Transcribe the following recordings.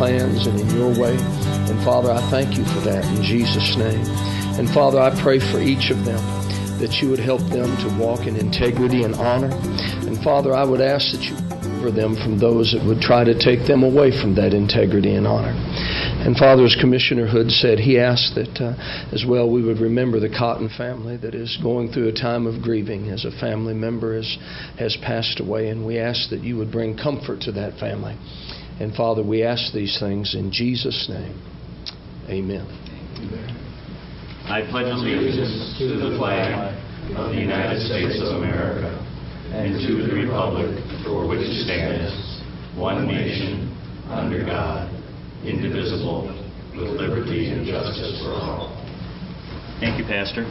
plans and in your way. And Father, I thank you for that in Jesus' name. And Father, I pray for each of them that you would help them to walk in integrity and honor. And Father, I would ask that you deliver them from those that would try to take them away from that integrity and honor. And Father, as Commissioner Hood said, he asked that as well we would remember the Cotton family that is going through a time of grieving as a family member has passed away. And we ask that you would bring comfort to that family. And Father, we ask these things in Jesus' name. Amen. I pledge allegiance to the flag of the United States of America and to the republic for which it stands, one nation, under God, indivisible, with liberty and justice for all. Thank you, Pastor.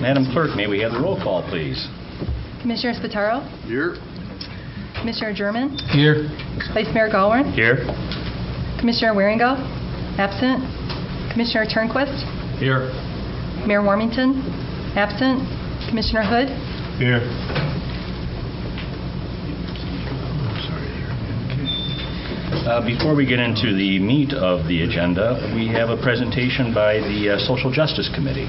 Madam Clerk, may we have the roll call, please? Commissioner Spataro? Here. Commissioner German? Here. Vice Mayor Galworn? Here. Commissioner Waringo? Absent. Commissioner Turnquist? Here. Mayor Warmington? Absent. Commissioner Hood? Here. Before we get into the meat of the agenda, we have a presentation by the Social Justice Committee.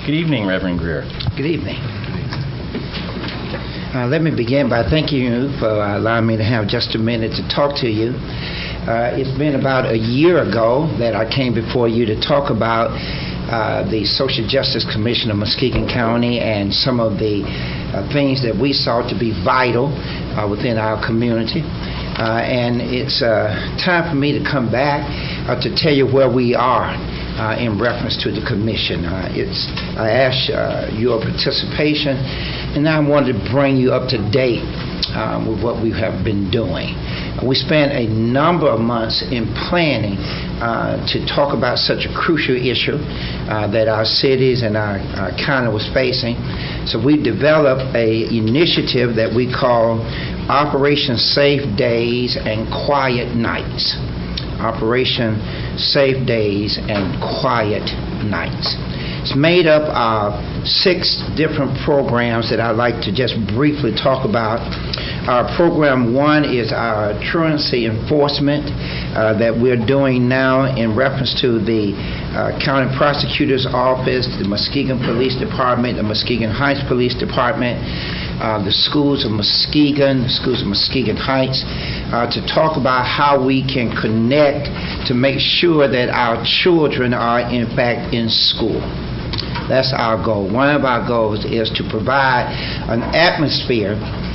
Good evening, Reverend Greer. Good evening. Let me begin by thanking you for allowing me to have just a minute to talk to you. It's been about a year ago that I came before you to talk about the Social Justice Commission of Muskegon County and some of the things that we saw to be vital within our community. And it's time for me to come back to tell you where we are in reference to the commission. I asked your participation, and I wanted to bring you up to date with what we have been doing. We spent a number of months in planning to talk about such a crucial issue that our cities and our county was facing. So we developed an initiative that we call Operation Safe Days and Quiet Nights. Operation Safe Days and Quiet Nights. It's made up of 6 different programs that I'd like to just briefly talk about. Program 1 is our truancy enforcement that we're doing now in reference to the County Prosecutor's Office, the Muskegon Police Department, the Muskegon Heights Police Department, the schools of Muskegon, the schools of Muskegon Heights, to talk about how we can connect to make sure that our children are in fact in school. That's our goal. One of our goals is to provide an atmosphere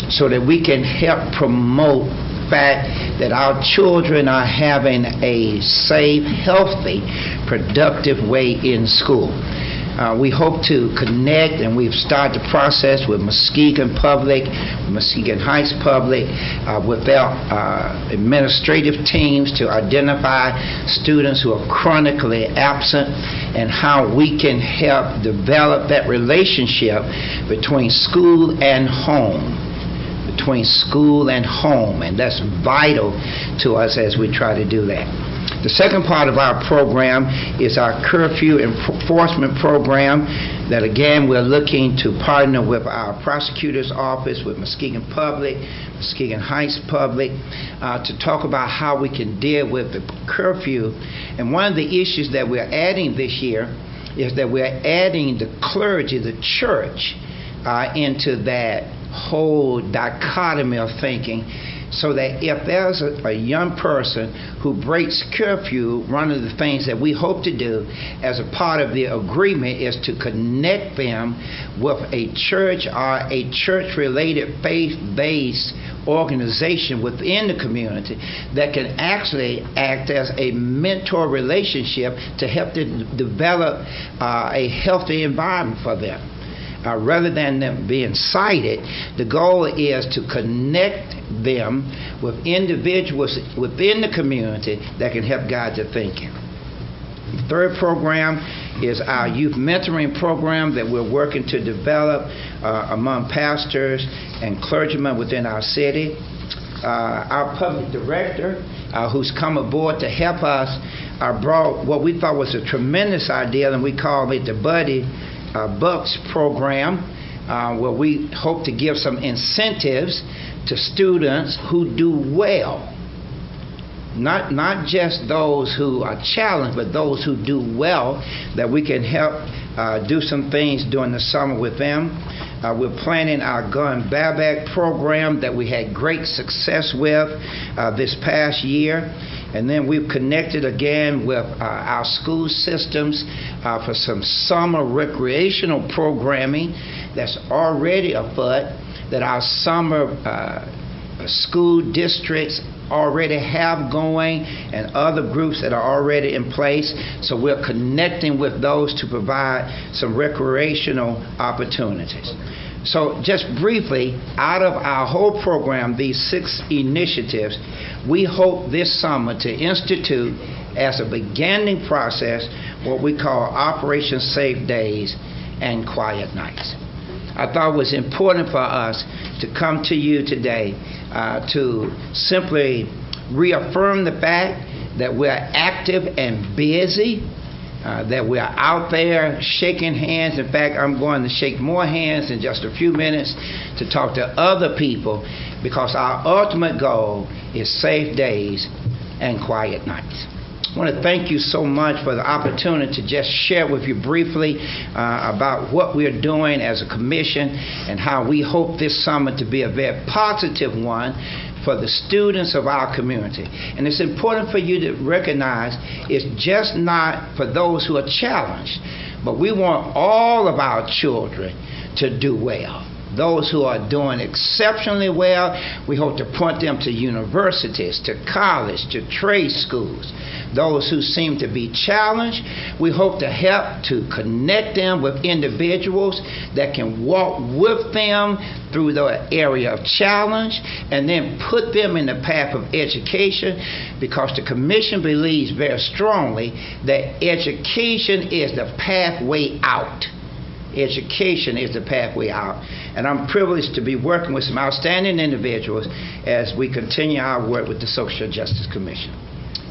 so that we can help promote the fact that our children are having a safe, healthy, productive way in school. We hope to connect, and we've started the process with Muskegon Public, Muskegon Heights Public, with their administrative teams to identify students who are chronically absent and how we can help develop that relationship between school and home. Between school and home, and that's vital to us as we try to do that. The second part of our program is our curfew enforcement program that, again, we're looking to partner with our prosecutor's office, with Muskegon Public, Muskegon Heights Public, to talk about how we can deal with the curfew. And one of the issues that we're adding this year is that we're adding the clergy, the church, into that whole dichotomy of thinking, so that if there's a young person who breaks curfew, one of the things that we hope to do as a part of the agreement is to connect them with a church or a church-related faith-based organization within the community that can actually act as a mentor relationship to help them develop a healthy environment for them. Rather than them being cited, the goal is to connect them with individuals within the community that can help guide their thinking. The third program is our youth mentoring program that we're working to develop among pastors and clergymen within our city. Our public director, who's come aboard to help us, brought what we thought was a tremendous idea, and we call it the Buddy Bucks program, where we hope to give some incentives to students who do well. Not just those who are challenged, but those who do well, that we can help do some things during the summer with them. We're planning our gun buyback program that we had great success with this past year. And then we've connected again with our school systems for some summer recreational programming that's already afoot, that our summer school districts already have going, and other groups that are already in place. So we're connecting with those to provide some recreational opportunities. So just briefly, out of our whole program, these 6 initiatives, we hope this summer to institute as a beginning process what we call Operation Safe Days and Quiet Nights. I thought it was important for us to come to you today to simply reaffirm the fact that we're active and busy, that we're out there shaking hands. In fact, I'm going to shake more hands in just a few minutes to talk to other people, because our ultimate goal is safe days and quiet nights. I want to thank you so much for the opportunity to just share with you briefly about what we're doing as a commission and how we hope this summer to be a very positive one for the students of our community. And it's important for you to recognize it's just not for those who are challenged, but we want all of our children to do well. Those who are doing exceptionally well, we hope to point them to universities, to college, to trade schools. Those who seem to be challenged, we hope to help to connect them with individuals that can walk with them through the area of challenge, and then put them in the path of education, because the Commission believes very strongly that education is the pathway out. Education is the pathway out. And I'm privileged to be working with some outstanding individuals as we continue our work with the Social Justice Commission.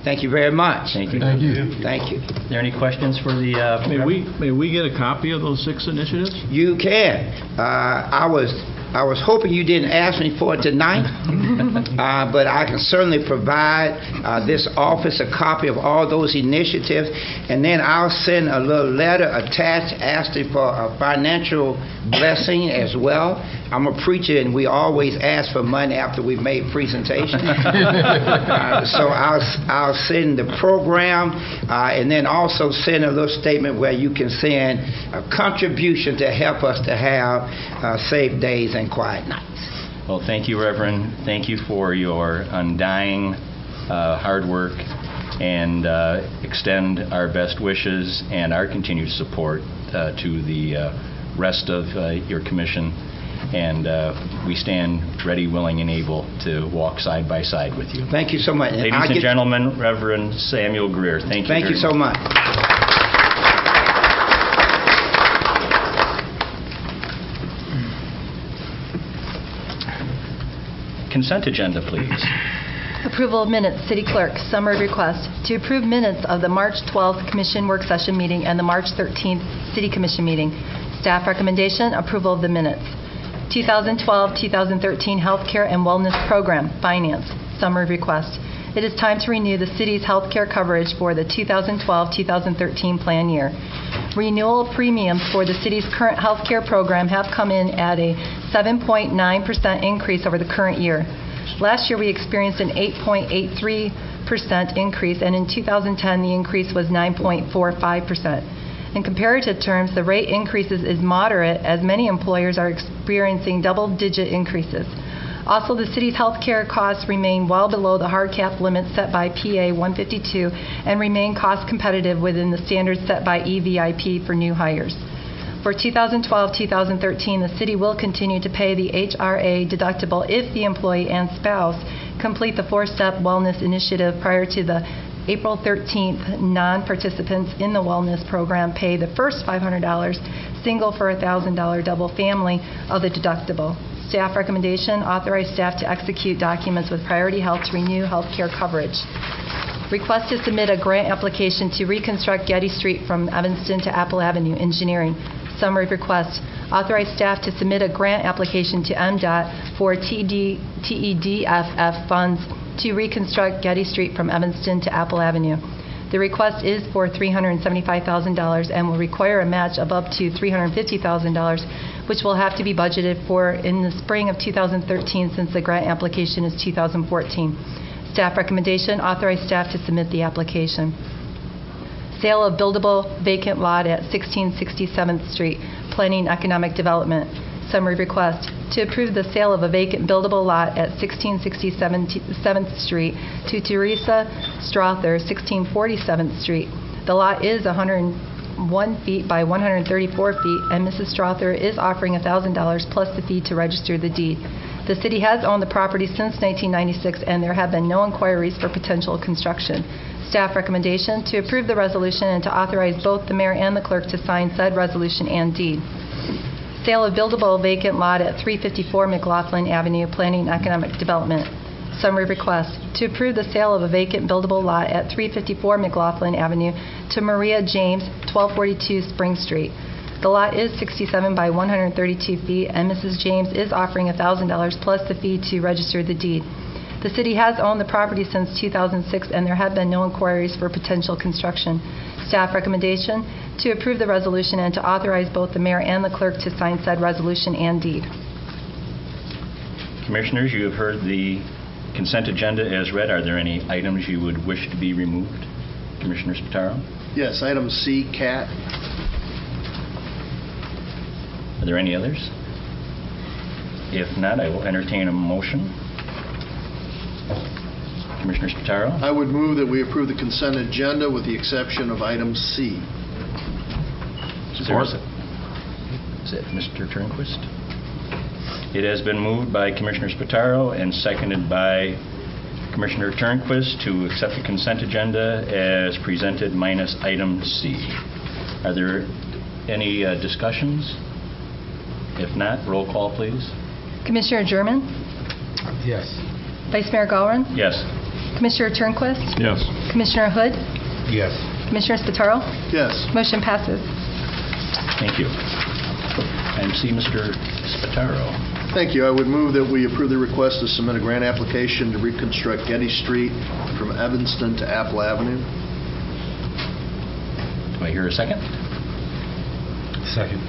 Thank you very much. Thank you. Thank you. Thank you. Are there any questions for the... May we get a copy of those 6 initiatives? You can. I was hoping you didn't ask me for it tonight, but I can certainly provide this office a copy of all those initiatives, and then I'll send a little letter attached asking for a financial blessing as well. I'm a preacher, and we always ask for money after we've made presentations. So I'll send the program, and then also send a little statement where you can send a contribution to help us to have safe days and quiet nights. Well, thank you, Reverend. Thank you for your undying hard work, and extend our best wishes and our continued support to the rest of your commission. And we stand ready, willing, and able to walk side by side with you. Thank you so much. Ladies and gentlemen, Reverend Samuel Greer, thank you. Thank you so much. Consent agenda, please. Approval of minutes. City Clerk, summary request to approve minutes of the March 12th Commission Work Session meeting and the March 13th City Commission meeting. Staff recommendation, approval of the minutes. 2012-2013 Healthcare and Wellness Program, Finance, summary request. It is time to renew the city's healthcare coverage for the 2012-2013 plan year. Renewal premiums for the city's current healthcare program have come in at a 7.9% increase over the current year. Last year we experienced an 8.83% increase, and in 2010 the increase was 9.45%. In comparative terms, the rate increases is moderate, as many employers are experiencing double-digit increases. Also, the city's health care costs remain well below the hard cap limits set by PA 152 and remain cost competitive within the standards set by EVIP for new hires. For 2012-2013, the city will continue to pay the HRA deductible if the employee and spouse complete the 4-step wellness initiative prior to the April 13th, non-participants in the wellness program pay the first $500, single for $1,000, double family of the deductible. Staff recommendation, authorize staff to execute documents with Priority Health to renew health care coverage. Request to submit a grant application to reconstruct Getty Street from Evanston to Apple Avenue, engineering. Summary request, authorize staff to submit a grant application to MDOT for TEDFF funds to reconstruct Getty Street from Evanston to Apple Avenue. The request is for $375,000 and will require a match of up to $350,000, which will have to be budgeted for in the spring of 2013 since the grant application is 2014. Staff recommendation, authorize staff to submit the application. Sale of buildable vacant lot at 1667th Street, Planning Economic Development. Summary request, to approve the sale of a vacant buildable lot at 1667th Street to Teresa Strother, 1647th Street. The lot is 101 feet by 134 feet, and Mrs. Strother is offering $1,000 plus the fee to register the deed. The city has owned the property since 1996, and there have been no inquiries for potential construction. Staff recommendation, to approve the resolution and to authorize both the mayor and the clerk to sign said resolution and deed. Sale of buildable vacant lot at 354 McLaughlin Avenue, Planning Economic Development. Summary request, to approve the sale of a vacant buildable lot at 354 McLaughlin Avenue to Maria James, 1242 Spring Street. The lot is 67 by 132 feet, and Mrs. James is offering $1,000 plus the fee to register the deed. The city has owned the property since 2006, and there have been no inquiries for potential construction. Staff recommendation, to approve the resolution and to authorize both the mayor and the clerk to sign said resolution and deed. Commissioners, you have heard the consent agenda as read. Are there any items you would wish to be removed? Commissioner Spataro? Yes, item C, CAT. Are there any others? If not, I will entertain a motion. Commissioner Spataro? I would move that we approve the consent agenda with the exception of item C. Is it Mr. Turnquist? It has been moved by Commissioner Spataro and seconded by Commissioner Turnquist to accept the consent agenda as presented minus item C. Are there any discussions? If not, roll call, please. Commissioner German? Yes. Vice Mayor Gowron? Yes. Commissioner Turnquist? Yes. Commissioner Hood? Yes. Commissioner Spataro? Yes. Motion passes. Thank you. Item C, Mr. Spataro. Thank you. I would move that we approve the request to submit a grant application to reconstruct Getty Street from Evanston to Apple Avenue. Do I hear a second? Second.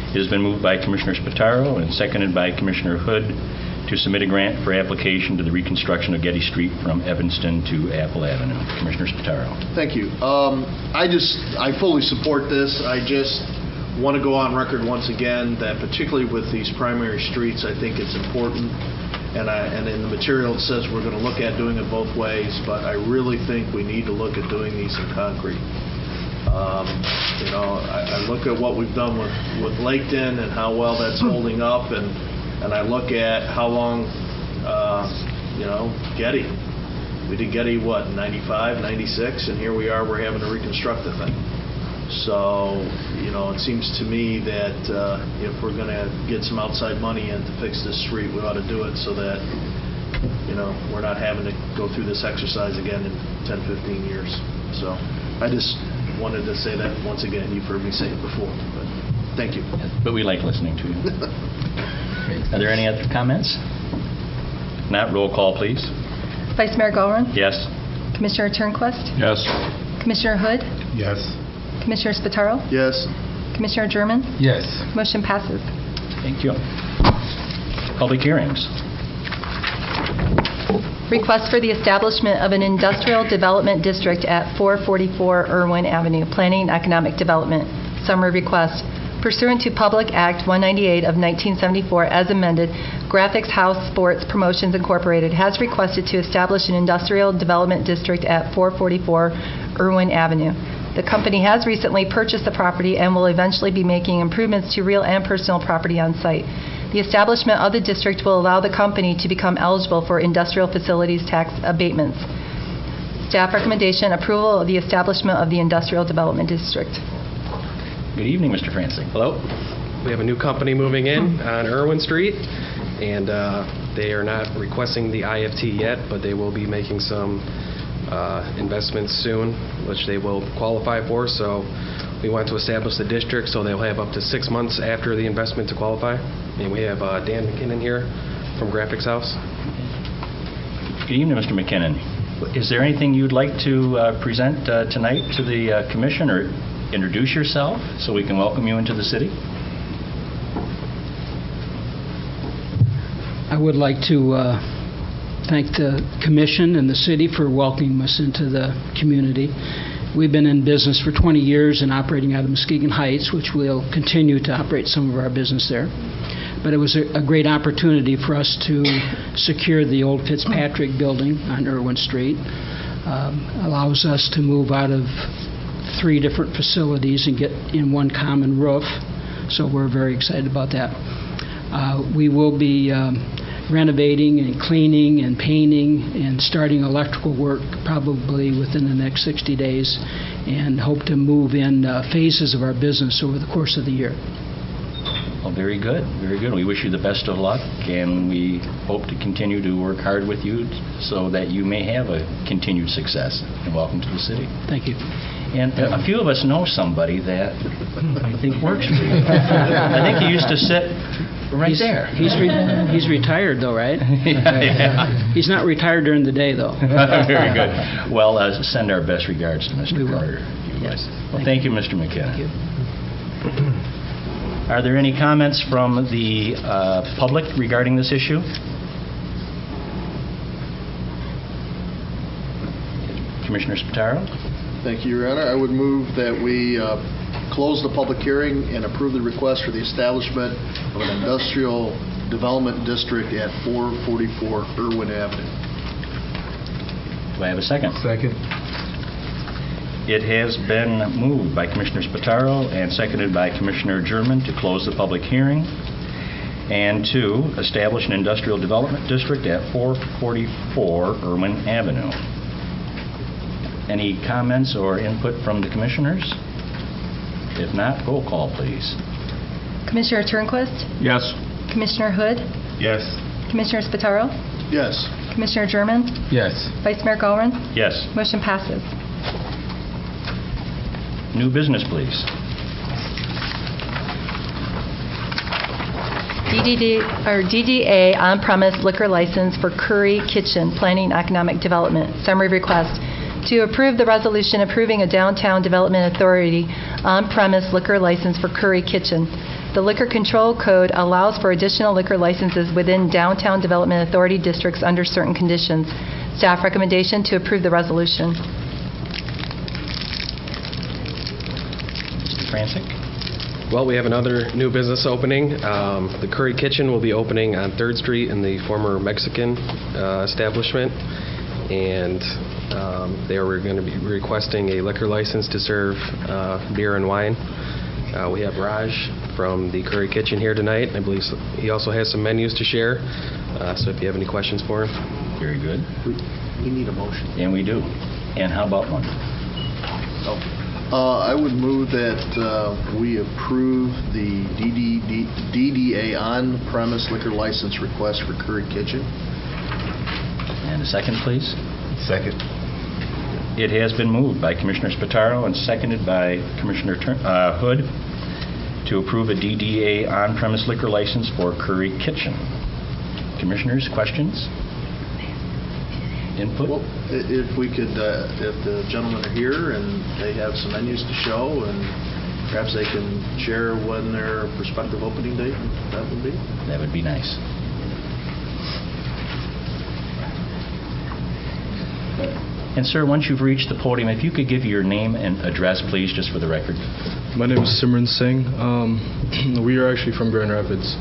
It has been moved by Commissioner Spataro and seconded by Commissioner Hood to submit a grant for application to the reconstruction of Getty Street from Evanston to Apple Avenue. Commissioner Spataro. Thank you. I fully support this. I just want to go on record once again that particularly with these primary streets, I think it's important. And in the material it says we're going to look at doing it both ways, but I really think we need to look at doing these in concrete. I look at what we've done with Laketon and how well that's holding up, and I look at how long, Getty. We did Getty, what, 95, 96, and here we are, we're having to reconstruct the thing. So, it seems to me that if we're going to get some outside money in to fix this street, we ought to do it so that, we're not having to go through this exercise again in 10, 15 years. So I just wanted to say that once again. You've heard me say it before, but thank you. But we like listening to you. Are there any other comments? Not, roll call, please. Vice Mayor Gowron? Yes. Commissioner Turnquist? Yes. Commissioner Hood? Yes. Commissioner Spataro? Yes. Commissioner German? Yes. Motion passes. Thank you. Public hearings. Request for the establishment of an industrial development district at 444 Irwin Avenue, Planning Economic Development. Summary request. Pursuant to Public Act 198 of 1974 as amended, Graphics House Sports Promotions Incorporated has requested to establish an industrial development district at 444 Irwin Avenue. The company has recently purchased the property and will eventually be making improvements to real and personal property on site. The establishment of the district will allow the company to become eligible for industrial facilities tax abatements. Staff recommendation, approval of the establishment of the Industrial Development District. Good evening, Mr. Francing. Hello. We have a new company moving in on Irwin Street, and they are not requesting the IFT yet, but they will be making some investments soon, which they will qualify for. So we want to establish the district, so they'll have up to 6 months after the investment to qualify. And we have Dan McKinnon here from Graphics House. Good evening, Mr. McKinnon. Is there anything you'd like to present tonight to the commission, or introduce yourself so we can welcome you into the city? I would like to thank the commission and the city for welcoming us into the community. We've been in business for 20 years and operating out of Muskegon Heights, which we'll continue to operate some of our business there. But it was a great opportunity for us to secure the old Fitzpatrick building on Irwin Street. Allows us to move out of 3 different facilities and get in one common roof. So we're very excited about that. We will be renovating and cleaning and painting and starting electrical work probably within the next 60 days, and hope to move in phases of our business over the course of the year. Well, very good, very good. We wish you the best of luck, and we hope to continue to work hard with you so that you may have a continued success. And welcome to the city. Thank you. And a few of us know somebody that I think works for you. I think he used to sit right there. He's retired, though, right? Yeah. He's not retired during the day, though. Very good. Well, send our best regards to Mr. Carter. Yes. Well, thank you, Mr. McKinnon. Thank you. Are there any comments from the public regarding this issue? Commissioner Spataro? Thank you, Your Honor. I would move that we close the public hearing and approve the request for the establishment of an industrial development district at 444 Irwin Avenue. Do I have a second? Second. It has been moved by Commissioner Spataro and seconded by Commissioner German to close the public hearing and to establish an industrial development district at 444 Irwin Avenue. Any comments or input from the commissioners? If not, roll call, please. Commissioner Turnquist? Yes. Commissioner Hood? Yes. Commissioner Spataro? Yes. Commissioner German? Yes. Vice Mayor Gallron? Yes. Motion passes. New business, please. DDA on-premise liquor license for Curry Kitchen, Planning Economic Development. Summary request to approve the resolution approving a Downtown Development Authority on-premise liquor license for Curry Kitchen. The Liquor Control Code allows for additional liquor licenses within Downtown Development Authority districts under certain conditions. Staff recommendation to approve the resolution. Mr. Francic? Well, we have another new business opening. The Curry Kitchen will be opening on 3rd Street in the former Mexican establishment, and they are going to be requesting a liquor license to serve beer and wine. We have Raj from the Curry Kitchen here tonight. I believe he also has some menus to share, so if you have any questions for him. Very good. We need a motion. And we do. And how about one? I would move that we approve the DDA on-premise liquor license request for Curry Kitchen. And a second, please. Second. It has been moved by Commissioner Spataro and seconded by Commissioner Hood to approve a DDA on-premise liquor license for Curry Kitchen. Commissioners, questions? Input? Well, if we could, if the gentlemen are here and they have some menus to show, and perhaps they can share when their prospective opening date that would be. That would be nice. And sir, once you've reached the podium, if you could give your name and address, please, just for the record. My name is Simran Singh. We are actually from Grand Rapids.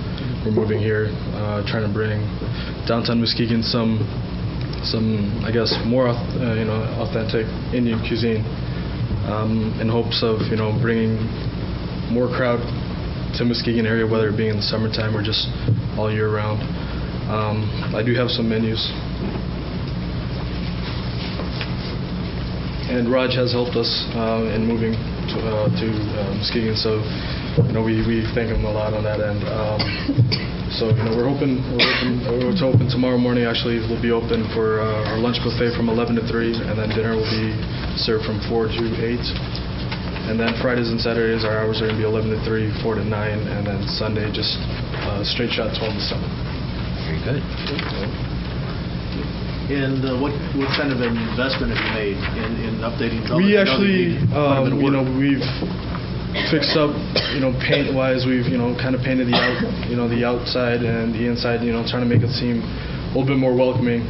We're moving here, trying to bring downtown Muskegon some I guess more authentic Indian cuisine, in hopes of bringing more crowd to Muskegon area, whether it be in the summertime or just all year round. I do have some menus. and Raj has helped us in moving to Muskegon. So, we thank him a lot on that end. So, we're hoping tomorrow morning actually we'll be open for our lunch buffet from 11 to 3, and then dinner will be served from 4 to 8. And then Fridays and Saturdays our hours are going to be 11 to 3, 4 to 9, and then Sunday just straight shot 12 to 7. Very good. And what kind of investment have you made in updating? We actually, we've fixed up, paint-wise. We've, kind of painted the outside and the inside, trying to make it seem a little bit more welcoming.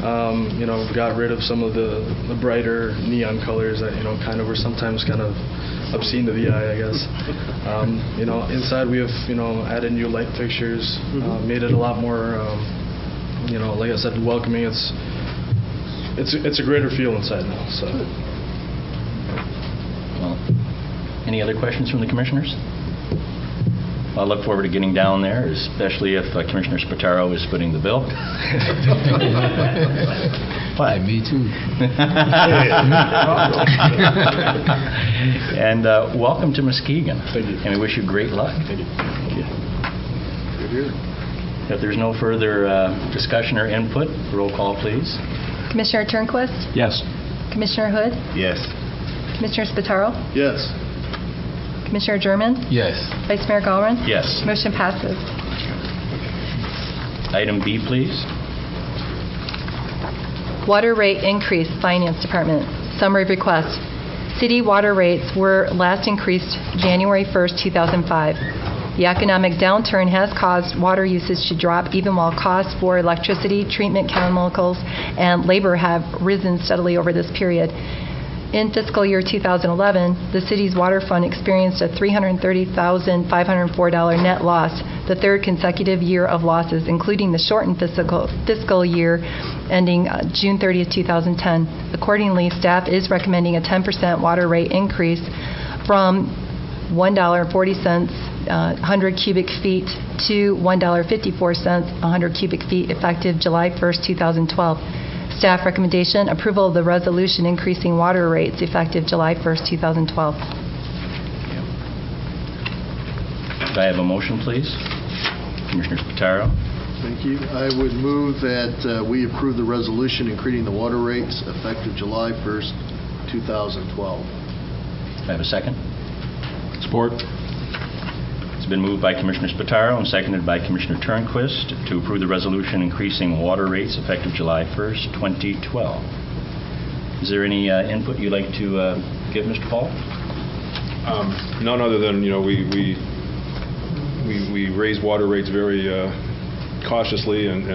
We got rid of some of the brighter neon colors that, kind of were sometimes kind of obscene to the eye, I guess. Inside we have, added new light fixtures, made it a lot more, like I said, welcoming. It's a greater feel inside now. So. Well, any other questions from the commissioners? I look forward to getting down there, especially if Commissioner Spataro is footing the bill. Why, me too. And welcome to Muskegon. Thank you. And we wish you great luck. Thank you. Good here. If there's no further discussion or input, roll call, please. Commissioner Turnquist? Yes. Commissioner Hood? Yes. Commissioner Spataro? Yes. Commissioner German? Yes. Vice Mayor Gallron? Yes. Motion passes. Item B, please. Water rate increase, Finance Department. Summary of request. City water rates were last increased January 1st, 2005. The economic downturn has caused water usage to drop even while costs for electricity, treatment chemicals, and labor have risen steadily over this period. In fiscal year 2011, the city's water fund experienced a $330,504 net loss, the third consecutive year of losses, including the shortened fiscal year ending June 30th, 2010. Accordingly, staff is recommending a 10% water rate increase from $1.40 100 cubic feet to $1.54 100 cubic feet effective July 1st, 2012. Staff recommendation, approval of the resolution increasing water rates effective July 1st, 2012. Could I have a motion, please? Commissioner Spataro. Thank you. I would move that we approve the resolution increasing the water rates effective July 1st, 2012. Do I have a second? Support. It's been moved by Commissioner Spataro and seconded by Commissioner Turnquist to approve the resolution increasing water rates effective July 1st, 2012. Is there any input you'd like to give, Mr. Paul? None other than, we raise water rates very cautiously and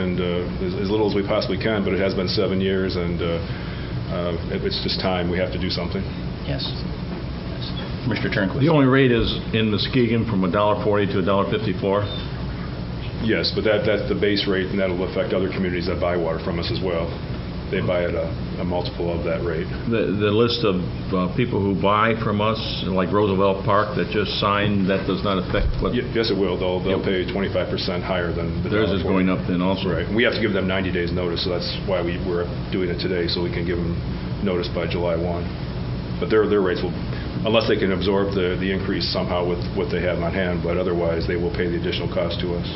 as little as we possibly can, but it has been 7 years, and it's just time. We have to do something. Yes. Mr. Turnquist. The only rate is in Muskegon from $1.40 to $1.54. Yes, but that's the base rate, and that'll affect other communities that buy water from us as well. They buy at a multiple of that rate. The list of people who buy from us, like Roosevelt Park, that just signed, that does not affect what? Yes, it will. They'll pay 25% higher than the theirs is going up then also. Right. We have to give them 90 days notice, so that's why we're doing it today, so we can give them notice by July 1. But their rates will, unless they can absorb the increase somehow with what they have on hand, but otherwise they will pay the additional cost to us.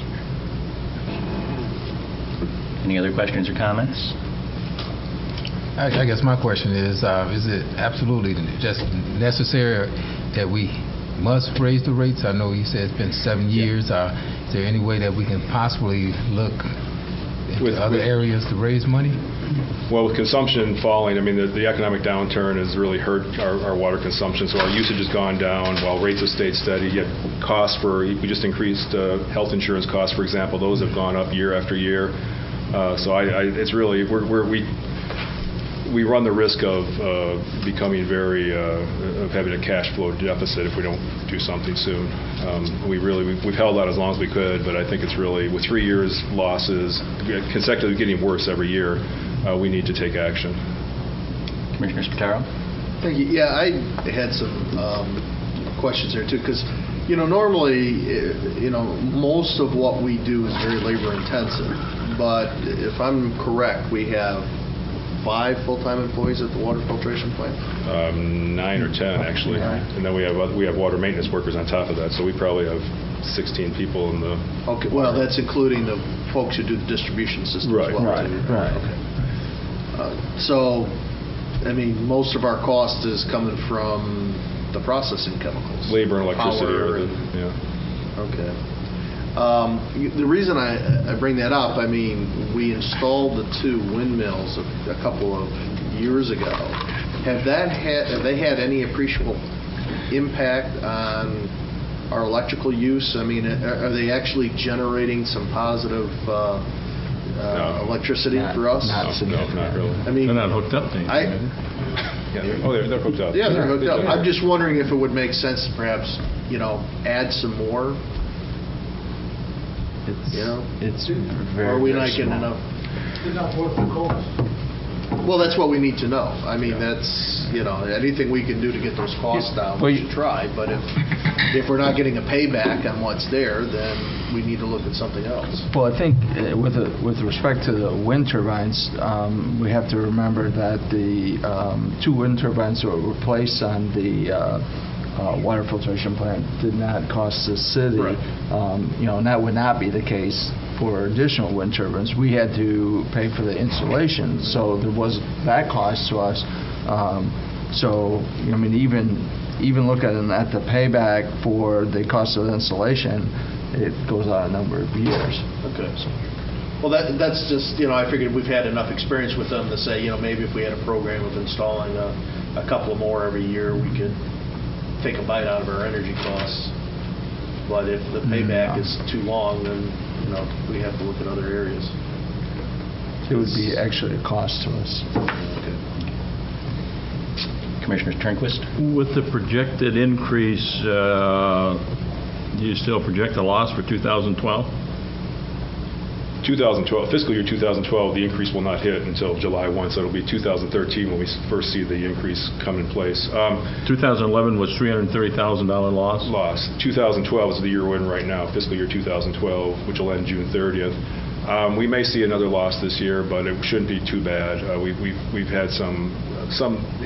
Any other questions or comments? I guess my question is it absolutely just necessary that we must raise the rates? I know you said it's been 7 years. Is there any way that we can possibly look into other areas to raise money? Well, with consumption falling, I mean, the economic downturn has really hurt our water consumption, so our usage has gone down while rates have stayed steady, yet costs we just increased health insurance costs, for example. Those have gone up year after year. So it's really, we run the risk of becoming of having a cash flow deficit if we don't do something soon. We've held out as long as we could, but I think it's really, with 3 years losses, consecutively getting worse every year, we need to take action. Commissioner Spataro? Thank you. Yeah, I had some questions there too, because normally, most of what we do is very labor intensive, but if I'm correct, we have 5 full-time employees at the water filtration plant? 9 or 10, actually. And then we have water maintenance workers on top of that, so we probably have 16 people in the... Okay, well, that's including the folks who do the distribution system as well. Right. Okay. So, I mean, most of our cost is coming from the processing chemicals. Labor and electricity. Okay. The reason I bring that up, I mean, we installed the 2 windmills a couple of years ago. Have they had any appreciable impact on our electrical use? I mean, are they actually generating some positive electricity for us? No, not really. I mean, they're not hooked up to anything. They're hooked up. Yeah, they're hooked up. I'm just wondering if it would make sense to perhaps, add some more. It's very. Or are we not getting enough? They're not worth the cost. Well, that's what we need to know. I mean, that's, anything we can do to get those costs down, we should try. But if we're not getting a payback on what's there, then we need to look at something else. Well, I think with respect to the wind turbines, we have to remember that the 2 wind turbines that were placed on the water filtration plant did not cost the city. Right. And that would not be the case for additional wind turbines. We had to pay for the installation, so there was that cost to us. I mean, even looking at the payback for the cost of the installation, it goes out a number of years. Okay. Well, that's just, I figured we've had enough experience with them to say, maybe if we had a program of installing a couple more every year, we could take a bite out of our energy costs. But if the payback is too long, then we have to look at other areas. It would be actually a cost to us. Okay. Commissioner Turnquist? With the projected increase, do you still project a loss for 2012? Fiscal year 2012, the increase will not hit until July 1, so it'll be 2013 when we first see the increase come in place. 2011 was $330,000 loss? 2012 is the year we're in right now, fiscal year 2012, which will end June 30th. We may see another loss this year, but it shouldn't be too bad. We've had some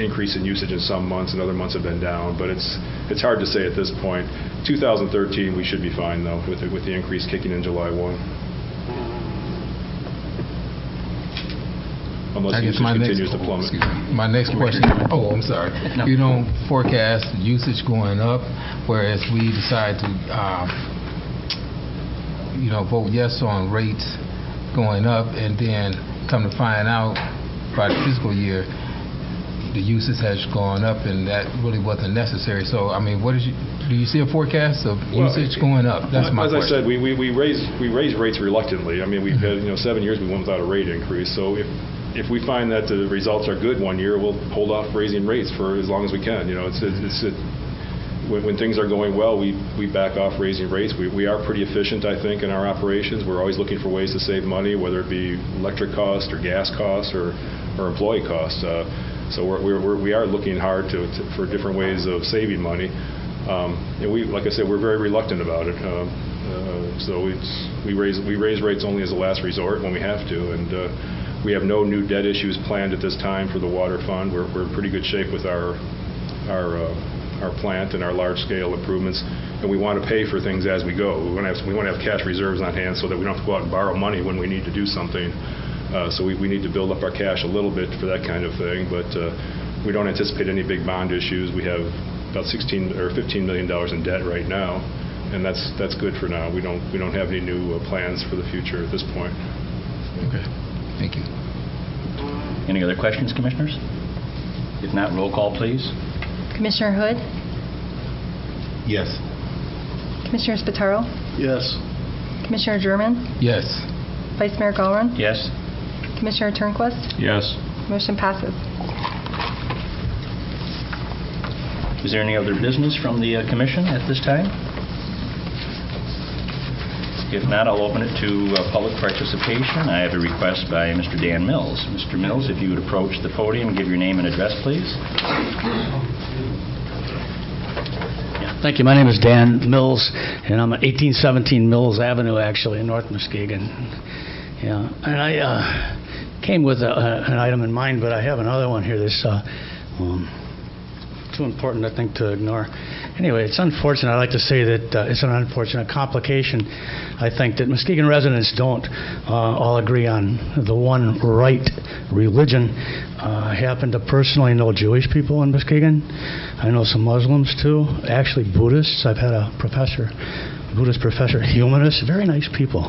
increase in usage in some months, and other months have been down, but it's hard to say at this point. 2013, we should be fine, though, with the increase kicking in July 1. Unless usage continues to plummet. My next question, I'm sorry. No. You don't forecast usage going up, whereas we decide to, vote yes on rates going up, and then come to find out by the fiscal year, the usage has gone up, and that really wasn't necessary. So, I mean, do you see a forecast of usage going up? That's my question. As I said, we raise rates reluctantly. I mean, we've had 7 years we went without a rate increase. So if we find that the results are good one year, we'll hold off raising rates for as long as we can. When things are going well, we back off raising rates. We are pretty efficient, I think, in our operations. We're always looking for ways to save money, whether it be electric costs or gas costs or employee costs. So we are looking hard for different ways of saving money. And like I said, we're very reluctant about it. So we raise rates only as a last resort when we have to. And we have no new debt issues planned at this time for the water fund. We're in pretty good shape with our plant and our large-scale improvements, and we want to pay for things as we go. We want to have cash reserves on hand so that we don't have to go out and borrow money when we need to do something. So we need to build up our cash a little bit for that kind of thing, but we don't anticipate any big bond issues. We have about $15 million in debt right now, and that's good for now. We don't have any new plans for the future at this point. Okay. Thank you. Any other questions, Commissioners? If not, roll call, please. Commissioner Hood? Yes. Commissioner Spataro? Yes. Commissioner German? Yes. Vice Mayor Gallron? Yes. Commissioner Turnquist? Yes. Motion passes. Is there any other business from the Commission at this time? If not, I'll open it to public participation. I have a request by Mr. Dan Mills. Mr. Mills, if you would approach the podium and give your name and address, please. Thank you. My name is Dan Mills, and I'm at 1817 Mills Avenue, actually, in North Muskegon. Yeah, and I came with an item in mind, but I have another one here that's too important, I think, to ignore. Anyway, it's unfortunate. I like to say that it's an unfortunate complication. I think that Muskegon residents don't all agree on the one right religion. I happen to personally know Jewish people in Muskegon. I know some Muslims, too. Actually, Buddhists. I've had a professor, Buddhist professor, humanists, very nice people.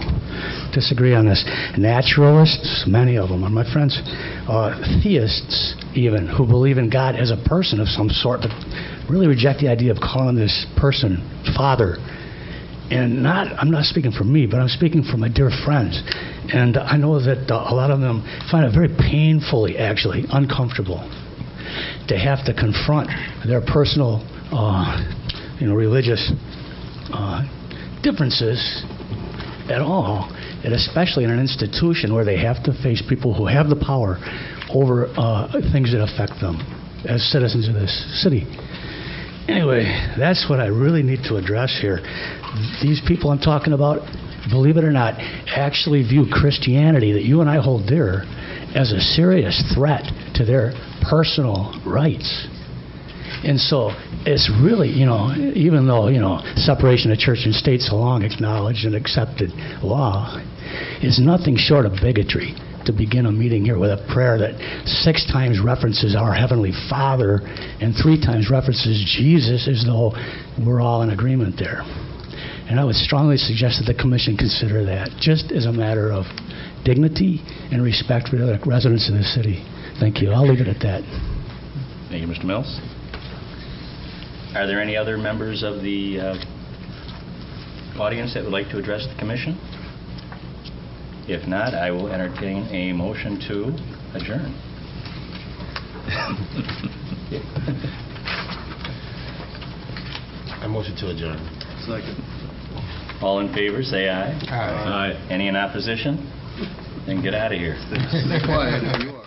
Disagree on this. Naturalists, many of them are my friends. Theists, even, who believe in God as a person of some sort, but really reject the idea of calling this person Father. And I'm not speaking for me, but I'm speaking for my dear friends. And I know that a lot of them find it very painfully, actually, uncomfortable to have to confront their personal, religious differences at all, and especially in an institution where they have to face people who have the power over things that affect them as citizens of this city. Anyway, that's what I really need to address here. These people I'm talking about, believe it or not, actually view Christianity that you and I hold dear as a serious threat to their personal rights. And so it's really, even though, separation of church and state's a long acknowledged and accepted law, is nothing short of bigotry to begin a meeting here with a prayer that 6 times references our Heavenly Father and 3 times references Jesus, as though we're all in agreement there. And I would strongly suggest that the Commission consider that, just as a matter of dignity and respect for the other residents of the city. Thank you. I'll leave it at that. Thank you, Mr. Mills. Are there any other members of the audience that would like to address the Commission? If not, I will entertain a motion to adjourn. I motion to adjourn. Second. All in favor, say aye. Aye. Any in opposition? Then get out of here. Stay quiet. You are.